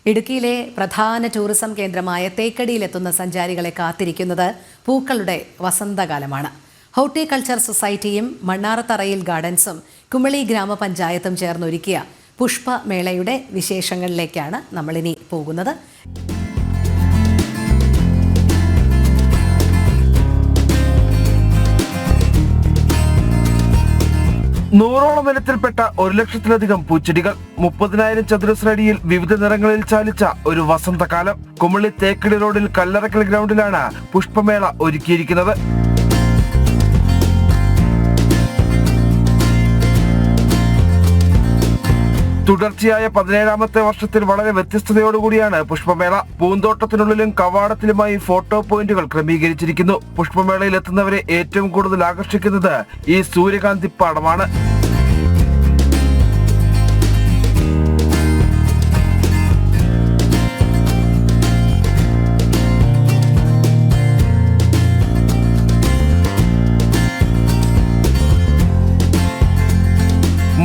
ഇടുക്കിയിലെ പ്രധാന ടൂറിസം കേന്ദ്രമായ തേക്കടിയിലെത്തുന്ന സഞ്ചാരികളെ കാത്തിരിക്കുന്നത് പൂക്കളുടെ വസന്തകാലമാണ്. ഹോർട്ടികൾച്ചർ സൊസൈറ്റിയും മണ്ണാറത്തറയിൽ ഗാർഡൻസും കുമളി ഗ്രാമപഞ്ചായത്തും ചേർന്നൊരുക്കിയ പുഷ്പമേളയുടെ വിശേഷങ്ങളിലേക്കാണ് നമ്മളിനി പോകുന്നത്. നൂറോളം ഇനത്തിൽപ്പെട്ട 1,00,000-ലധികം പൂച്ചെടികൾ, 30,000 ചതുരശ്ര അടിയിൽ വിവിധ നിറങ്ങളിൽ ചാലിച്ച ഒരു വസന്തകാലം. കുമളി തേക്കടി റോഡിൽ കല്ലറക്കൽ ഗ്രൗണ്ടിലാണ് പുഷ്പമേള ഒരുക്കിയിരിക്കുന്നത്. തുടർച്ചയായ 17ാമത്തെ വർഷത്തിൽ വളരെ വ്യത്യസ്തതയോടുകൂടിയാണ് പുഷ്പമേള. പൂന്തോട്ടത്തിനുള്ളിലും കവാടത്തിലുമായി ഫോട്ടോ പോയിന്റുകൾ ക്രമീകരിച്ചിരിക്കുന്നു. പുഷ്പമേളയിൽ എത്തുന്നവരെ ഏറ്റവും കൂടുതൽ ആകർഷിക്കുന്നത് ഈ സൂര്യകാന്തി പാടമാണ്.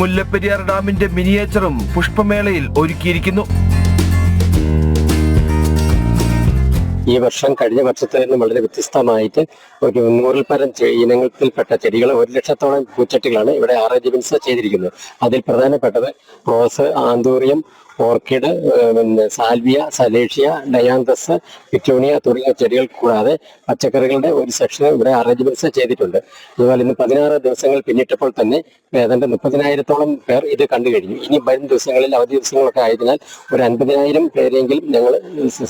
മുല്ലപ്പെരിയാർ ഡാമിന്റെ മിനിയേച്ചറും പുഷ്പമേളയിൽ ഒരുക്കിയിരിക്കുന്നു. ഈ വർഷം കഴിഞ്ഞ വർഷത്തിൽ നിന്ന് വളരെ വ്യത്യസ്തമായിട്ട് ഒരു 100-ൽ പരം ഇനങ്ങളിൽപ്പെട്ട ചെടികൾ, 1,00,000-ഓളം പൂച്ചട്ടികളാണ് ഇവിടെ അറേഞ്ച്മെന്റ്സ് ചെയ്തിരിക്കുന്നത്. അതിൽ പ്രധാനപ്പെട്ടത് റോസ്, ആന്തൂറിയം, ഓർക്കിഡ്, സാൽവിയ, സലേഷ്യ, ഡയാന്തസ്, പിറ്റോണിയ തുടങ്ങിയ ചെടികൾ കൂടാതെ പച്ചക്കറികളുടെ ഒരു സെക്ഷൻ ഇവിടെ അറേഞ്ച്മെന്റ്സ് ചെയ്തിട്ടുണ്ട്. അതുപോലെ ഇന്ന് 16 ദിവസങ്ങൾ പിന്നിട്ടപ്പോൾ തന്നെ ഏതാണ്ട് 30,000-ഓളം പേർ ഇത് കണ്ടു കഴിഞ്ഞു. ഇനി വരും ദിവസങ്ങളിൽ, അവധി ദിവസങ്ങളൊക്കെ ആയതിനാൽ ഒരു 50,000 പേരെങ്കിലും ഞങ്ങൾ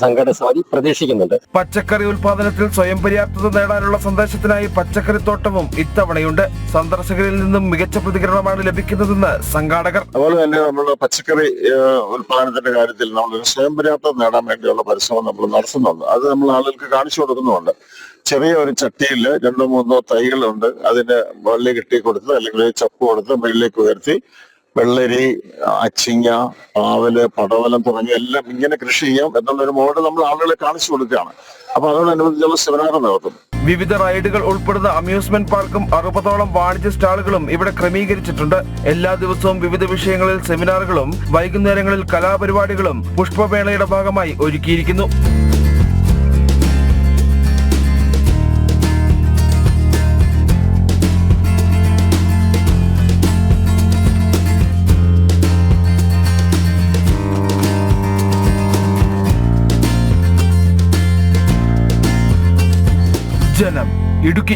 സംഘടന സമിതി പ്രതീക്ഷിക്കുന്നുണ്ട്. പച്ചക്കറി ഉൽപാദനത്തിൽ സ്വയം പര്യാപ്തത നേടാനുള്ള സന്ദേശത്തിനായി പച്ചക്കറിത്തോട്ടവും ഇത്തവണയുണ്ട്. സന്ദർശകരിൽ നിന്നും മികച്ച പ്രതികരണമാണ് ലഭിക്കുന്നതെന്ന് സംഘാടകർ. അതുപോലെ തന്നെ നമ്മുടെ പച്ചക്കറി ഉൽപാദനത്തിന്റെ കാര്യത്തിൽ നമ്മൾ സ്വയം പര്യാപ്തത നേടാൻ വേണ്ടിയുള്ള പരിശ്രമം നമ്മൾ നടത്തുന്നുണ്ട്. അത് നമ്മൾ ആളുകൾക്ക് കാണിച്ചു കൊടുക്കുന്നുണ്ട്. ചെറിയ ഒരു ചട്ടിയിൽ 2-3 തൈകളുണ്ട്. അതിന് വള്ളി കെട്ടി കൊടുത്ത് അല്ലെങ്കിൽ ചപ്പ് കൊടുത്ത് മുകളിലേക്ക് ഉയർത്തി വെള്ളരി, അച്ചിങ്ങ, പാവല്, പടവലം തുടങ്ങിയ എല്ലാം ഇങ്ങനെ കൃഷി ചെയ്യാം എന്നുള്ളൊരു മോഡൽ നമ്മൾ ആളുകളെ കാണിച്ചു കൊടുക്കുകയാണ്. അപ്പൊ അതോടനുബന്ധിച്ചുള്ള സെമിനാർ നടത്തും. വിവിധ റൈഡുകൾ ഉൾപ്പെടുന്ന അമ്യൂസ്മെന്റ് പാർക്കും 60ഓളം വാണിജ്യ സ്റ്റാളുകളും ഇവിടെ ക്രമീകരിച്ചിട്ടുണ്ട്. എല്ലാ ദിവസവും വിവിധ വിഷയങ്ങളിൽ സെമിനാറുകളും വൈകുന്നേരങ്ങളിൽ കലാപരിപാടികളും പുഷ്പമേളയുടെ ഭാഗമായി ഒരുക്കിയിരിക്കുന്നു. ജനം, ഇടുക്കി.